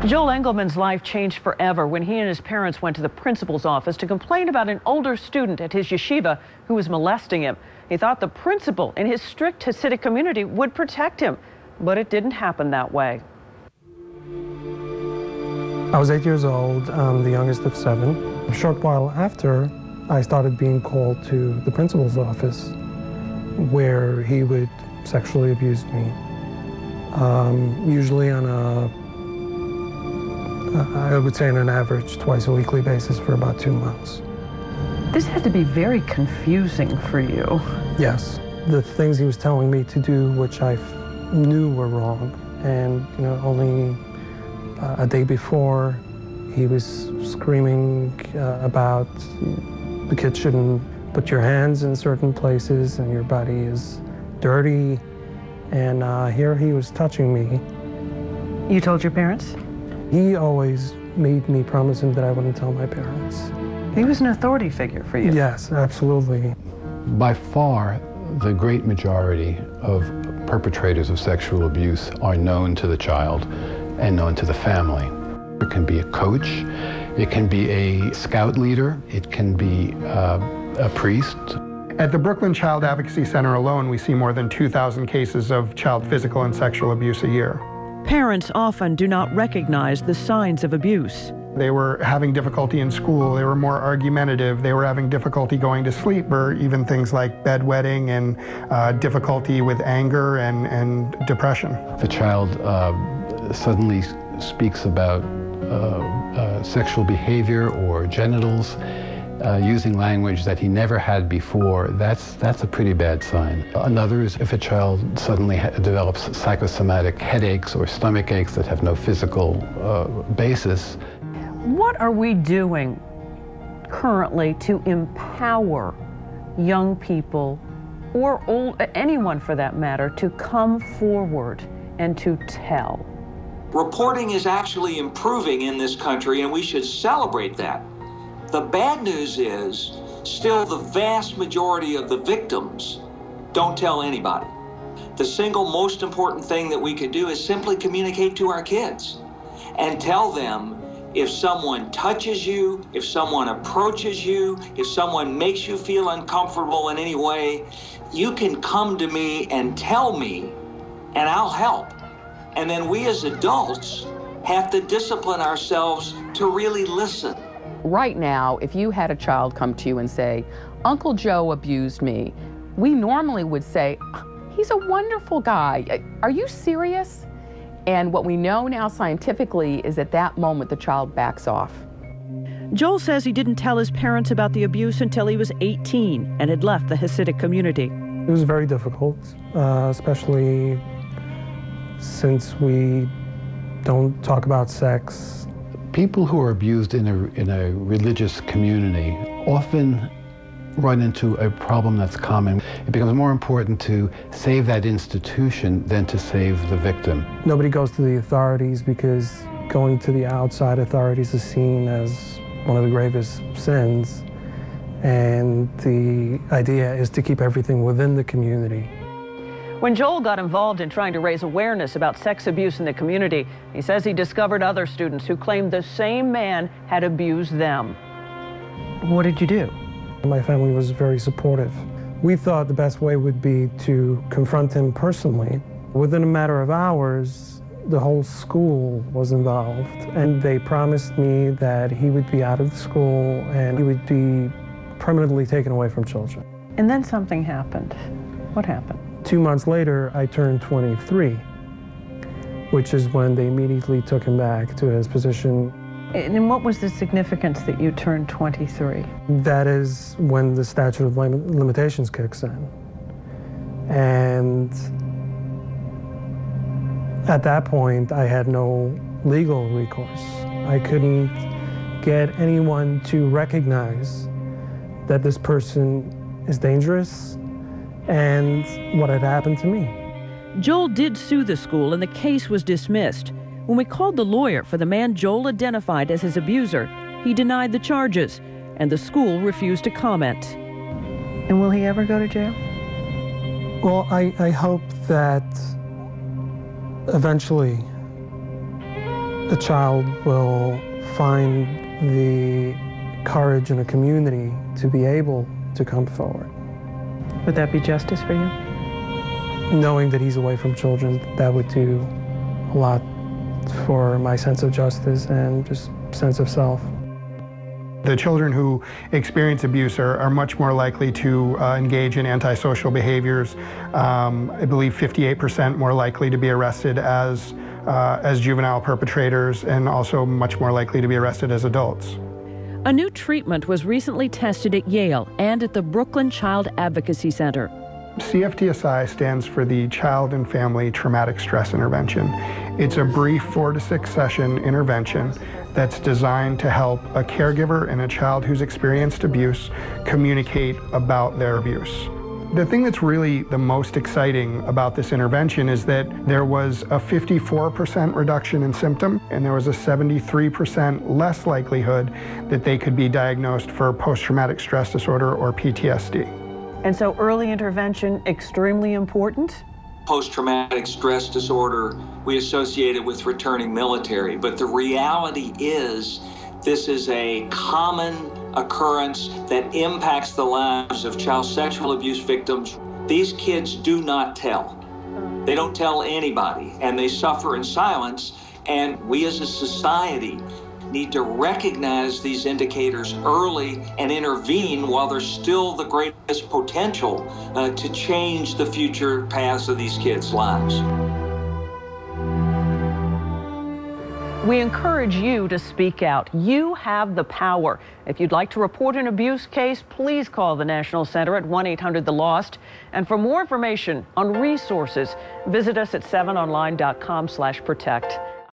Joel Engelman's life changed forever when he and his parents went to the principal's office to complain about an older student at his yeshiva who was molesting him. He thought the principal in his strict Hasidic community would protect him, but it didn't happen that way. I was 8 years old, the youngest of 7. A short while after, I started being called to the principal's office where he would sexually abuse me, usually on I would say on an average twice a weekly basis for about 2 months. This had to be very confusing for you. Yes. The things he was telling me to do, which I knew were wrong, and only a day before, he was screaming about the kids shouldn't put your hands in certain places and your body is dirty, and here he was touching me. You told your parents? He always made me promise him that I wouldn't tell my parents. He was an authority figure for you. Yes, absolutely. By far, the great majority of perpetrators of sexual abuse are known to the child and known to the family. It can be a coach, it can be a scout leader, it can be a priest. At the Brooklyn Child Advocacy Center alone, we see more than 2,000 cases of child physical and sexual abuse a year. Parents often do not recognize the signs of abuse. They were having difficulty in school, they were more argumentative, they were having difficulty going to sleep, or even things like bedwetting and difficulty with anger and depression. If a child suddenly speaks about sexual behavior or genitals, using language that he never had before, that's a pretty bad sign. Another is if a child suddenly develops psychosomatic headaches or stomach aches that have no physical basis. What are we doing currently to empower young people, or anyone for that matter, to come forward and to tell? Reporting is actually improving in this country, and we should celebrate that. The bad news is, still the vast majority of the victims don't tell anybody. The single most important thing that we can do is simply communicate to our kids and tell them, if someone touches you, if someone approaches you, if someone makes you feel uncomfortable in any way, you can come to me and tell me, and I'll help. And then we as adults have to discipline ourselves to really listen. Right now, if you had a child come to you and say, Uncle Joe abused me, we normally would say, he's a wonderful guy. Are you serious? And what we know now scientifically is at that moment the child backs off. Joel says he didn't tell his parents about the abuse until he was 18 and had left the Hasidic community. It was very difficult, especially since we don't talk about sex. People who are abused in a religious community often run into a problem that's common. It becomes more important to save that institution than to save the victim. Nobody goes to the authorities because going to the outside authorities is seen as one of the gravest sins, and the idea is to keep everything within the community. When Joel got involved in trying to raise awareness about sex abuse in the community, he says he discovered other students who claimed the same man had abused them. What did you do? My family was very supportive. We thought the best way would be to confront him personally. Within a matter of hours, the whole school was involved, and they promised me that he would be out of the school and he would be permanently taken away from children. And then something happened. What happened? 2 months later, I turned 23, which is when they immediately took him back to his position. And what was the significance that you turned 23? That is when the statute of limitations kicks in. And at that point, I had no legal recourse. I couldn't get anyone to recognize that this person is dangerous and what had happened to me. Joel did sue the school and the case was dismissed. When we called the lawyer for the man Joel identified as his abuser, he denied the charges, and the school refused to comment. And will he ever go to jail? Well, I hope that eventually the child will find the courage in a community to be able to come forward. Would that be justice for you? Knowing that he's away from children, that would do a lot for my sense of justice and just sense of self. The children who experience abuse are much more likely to engage in antisocial behaviors. I believe 58% more likely to be arrested as juvenile perpetrators, and also much more likely to be arrested as adults. A new treatment was recently tested at Yale and at the Brooklyn Child Advocacy Center. CFTSI stands for the Child and Family Traumatic Stress Intervention. It's a brief 4 to 6 session intervention that's designed to help a caregiver and a child who's experienced abuse communicate about their abuse. The thing that's really the most exciting about this intervention is that there was a 54% reduction in symptom, and there was a 73% less likelihood that they could be diagnosed for post-traumatic stress disorder or PTSD. And so early intervention, extremely important? Post-traumatic stress disorder, we associate it with returning military, but the reality is this is a common occurrence that impacts the lives of child sexual abuse victims. These kids do not tell. They don't tell anybody, and they suffer in silence, and we as a society need to recognize these indicators early and intervene while there's still the greatest potential to change the future paths of these kids' lives. We encourage you to speak out. You have the power. If you'd like to report an abuse case, please call the National Center at 1-800-THE-LOST. And for more information on resources, visit us at 7online.com/protect.